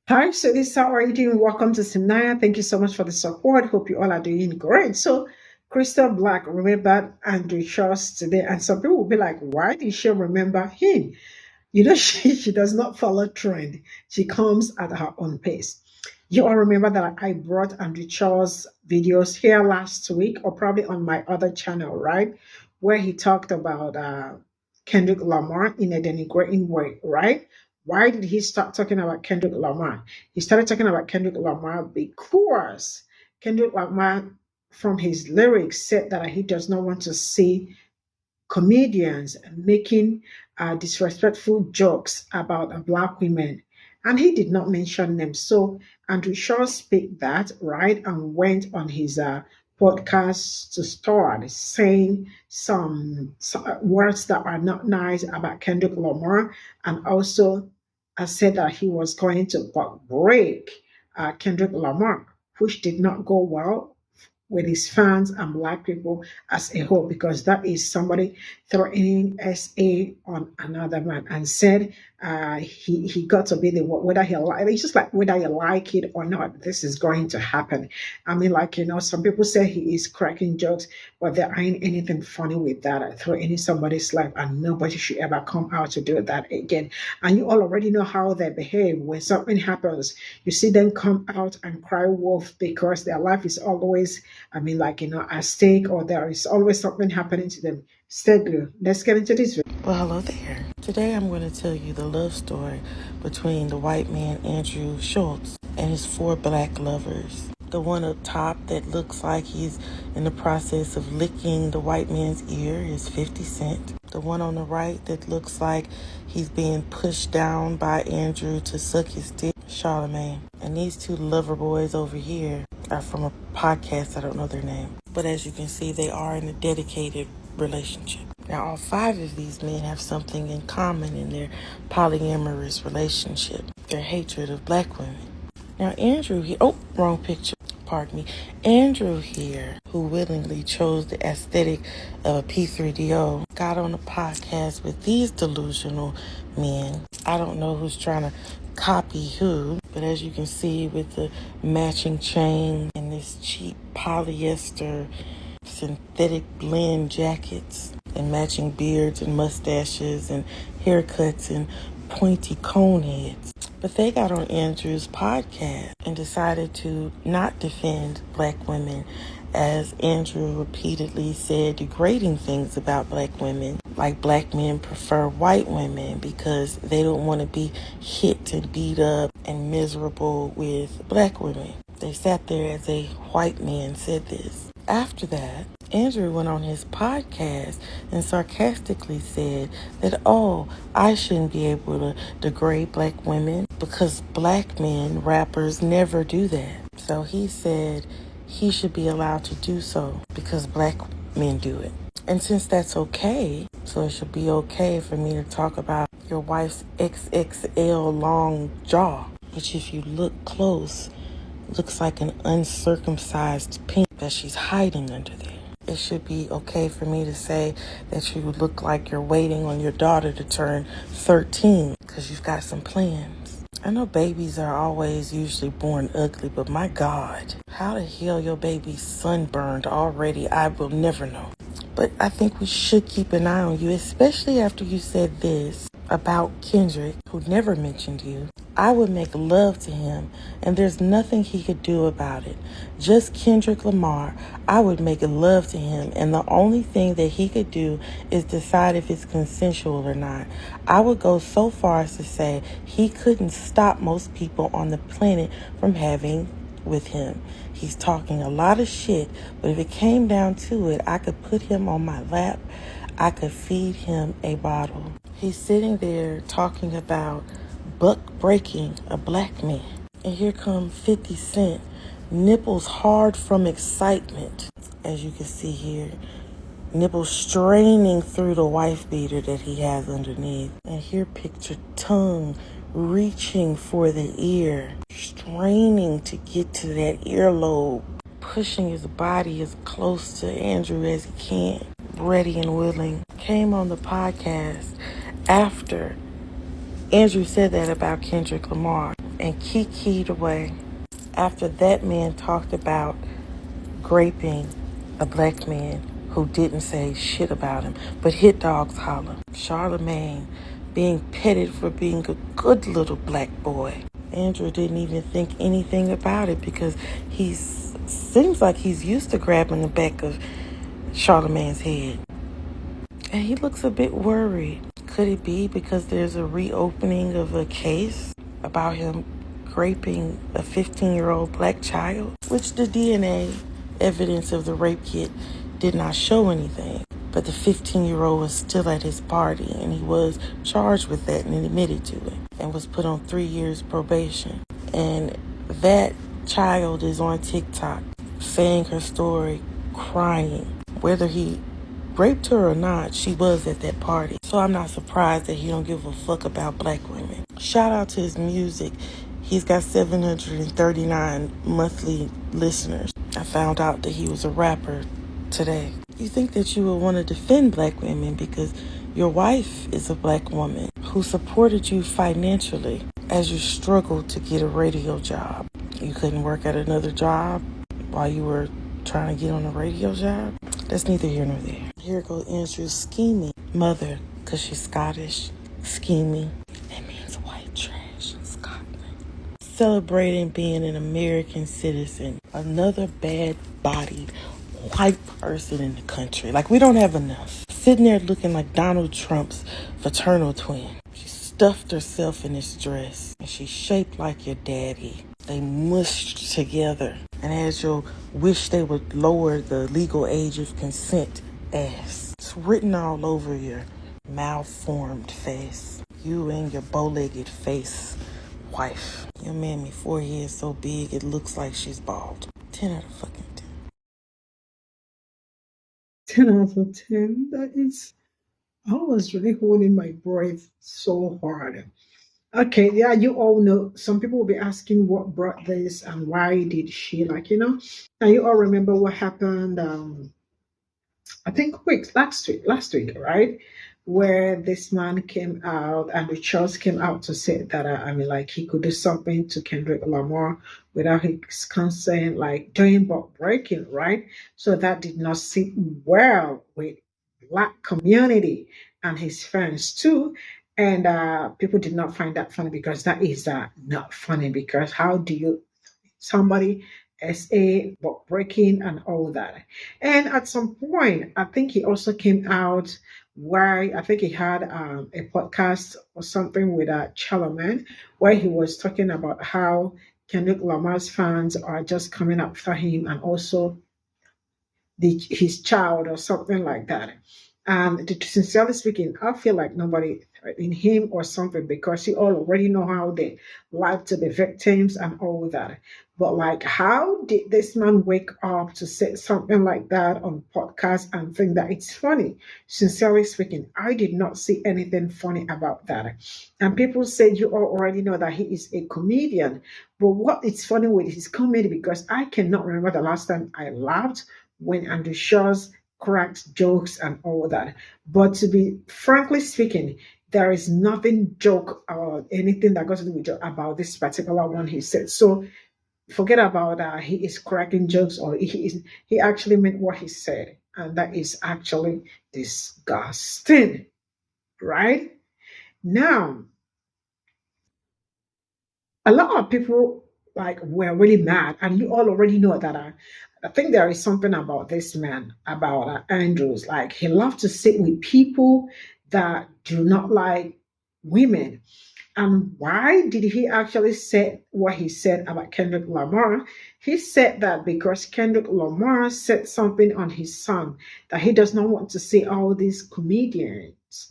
Hi, so this how are you doing? Welcome to Cimnanya. Thank you so much for the support. Hope you all are doing great. So, Crystal Black remembered Andrew Schulz today, and some people will be like, "Why did she remember him?" She does not follow trend. She comes at her own pace. You all remember that I brought Andrew Schulz videos here last week, or probably on my other channel, right, where he talked about Kendrick Lamar in a denigrating way, right? Why did he start talking about Kendrick Lamar? He started talking about Kendrick Lamar because Kendrick Lamar, from his lyrics, said that he does not want to see comedians making disrespectful jokes about Black women. And he did not mention them. So Andrew Shaw speak that, right, and went on his podcast to start saying some words that are not nice about Kendrick Lamar, and also said that he was going to break Kendrick Lamar, which did not go well with his fans and Black people as a whole, because that is somebody threatening SA on another man, and said he got to be the one, whether he like it's just like whether you like it or not, this is going to happen. I mean, like, some people say he is cracking jokes, but there ain't anything funny with that, threatening somebody's life, and nobody should ever come out to do that again. And you all already know how they behave when something happens. You see them come out and cry wolf because their life is always, I mean, like, at stake, or there is always something happening to them. Stay glued. Let's get into this video. Well, hello there. Today I'm going to tell you the love story between the white man Andrew Schulz and his 4 Black lovers. The one up top that looks like he's in the process of licking the white man's ear is 50 Cent. The one on the right that looks like he's being pushed down by Andrew to suck his dick, Charlemagne. And these 2 lover boys over here are from a podcast, I don't know their name. But as you can see, they are in a dedicated relationship. Now, all 5 of these men have something in common in their polyamorous relationship: their hatred of Black women. Now, Andrew here, wrong picture, pardon me. Andrew here, who willingly chose the aesthetic of a P3DO, got on a podcast with these delusional men. I don't know who's trying to copy who, but as you can see, with the matching chain and this cheap polyester synthetic blend jackets and matching beards and mustaches and haircuts and pointy cone heads. But they got on Andrew's podcast and decided to not defend Black women, as Andrew repeatedly said degrading things about Black women, like Black men prefer white women because they don't want to be hit and beat up and miserable with Black women. They sat there as a white man said this. After that, Andrew went on his podcast and sarcastically said that, I shouldn't be able to degrade Black women because Black men, rappers, never do that. So he said he should be allowed to do so because Black men do it. And since that's okay, so it should be okay for me to talk about your wife's XXL long jaw, which if you look close, looks like an uncircumcised pink that she's hiding under there. It should be okay for me to say that you look like you're waiting on your daughter to turn 13 because you've got some plans. I know babies are always usually born ugly, but my God, how the hell your baby's sunburned already, I will never know. But I think we should keep an eye on you, especially after you said this about Kendrick, who never mentioned you. I would make love to him, and there's nothing he could do about it. Just Kendrick Lamar, I would make love to him, and the only thing that he could do is decide if it's consensual or not. I would go so far as to say he couldn't stop most people on the planet from having with him. He's talking a lot of shit, but if it came down to it, I could put him on my lap. I could feed him a bottle. He's sitting there talking about buck breaking a Black man. And here comes 50 Cent, nipples hard from excitement, as you can see here. Nipples straining through the wife beater that he has underneath. And here picture tongue reaching for the ear, straining to get to that earlobe, pushing his body as close to Andrew as he can, ready and willing. Came on the podcast after Andrew said that about Kendrick Lamar. and kikied away after that man talked about graping a black man who didn't say shit about him, but hit dogs holler. Charlemagne being petted for being a good little black boy. Andrew didn't even think anything about it because he seems like he's used to grabbing the back of Charlemagne's head. And he looks a bit worried. Could it be because there's a reopening of a case about him raping a 15-year-old black child? Which the DNA evidence of the rape kit did not show anything. But the 15-year-old was still at his party, and he was charged with that and admitted to it and was put on 3 years probation. And that child is on TikTok saying her story, crying. Whether he raped her or not, she was at that party. So I'm not surprised that he don't give a fuck about black women. Shout out to his music. He's got 739 monthly listeners. I found out that he was a rapper today. You think that you would want to defend black women because your wife is a black woman who supported you financially as you struggled to get a radio job. You couldn't work at another job while you were trying to get on a radio job. That's neither here nor there. Here goes Andrew scheming. Mother, because she's Scottish, scheming. That means white trash in Scotland. Celebrating being an American citizen. Another bad-bodied white person in the country. Like, we don't have enough. Sitting there looking like Donald Trump's fraternal twin. She stuffed herself in this dress. And she's shaped like your daddy. They mushed together. And as you'll wish they would lower the legal age of consent ass. It's written all over your malformed face. You and your bow-legged face wife. Your mammy 4 years so big it looks like she's bald. 10 out of fucking 10. 10 out of 10. That is, I was really holding my breath so hard. Okay, yeah, you all know. Some people will be asking what brought this and why did she, and you all remember what happened. I think last week, right? Where this man came out and the Schulz came out to say that, like he could do something to Kendrick Lamar without his consent, like doing but breaking, right? So that did not sit well with black community and his friends too. And people did not find that funny because that is not funny because how do you somebody SA, but breaking and all that. And at some point, I think he also came out where I think he had a podcast or something with Charlemagne where he was talking about how Kendrick Lamar's fans are just coming after him and also his child or something like that. And sincerely speaking, I feel like nobody threatened him or something because you all already know how they like to be victims and all that. But like, how did this man wake up to say something like that on podcast and think that it's funny? Sincerely speaking, I did not see anything funny about that. And people say you all already know that he is a comedian. But what is funny with his comedy, because I cannot remember the last time I laughed when Andrew Schulz cracked jokes and all that. But to be frankly speaking, there is nothing joke or anything that got to do with joke about this particular one he said. So forget about he is cracking jokes or he actually meant what he said. And that is actually disgusting. Right? Now, a lot of people like were really mad, and you all already know that. I think there is something about this man, about Andrews. Like he loved to sit with people that do not like women. And why did he actually say what he said about Kendrick Lamar? He said that because Kendrick Lamar said something on his song that he does not want to see all these comedians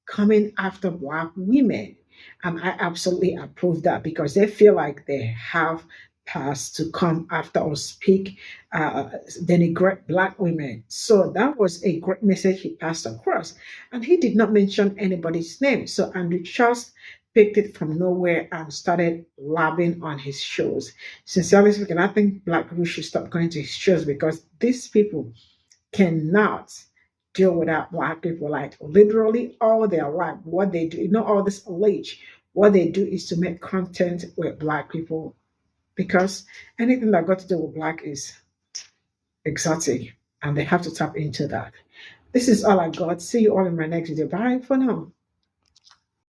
coming after black women. And I absolutely approve that because they feel like they have passed to come after or speak, denigrate black women. So that was a great message he passed across. And he did not mention anybody's name. So Andrew just picked it from nowhere and started labbing on his shows. Sincerely speaking, I think black people should stop going to his shows because these people cannot deal without black people like literally all their life. What they do, all this alleged what they do is to make content with Black people, because anything that got to do with Black is exotic and they have to tap into that. This is all I got. See you all in my next video. Bye for now.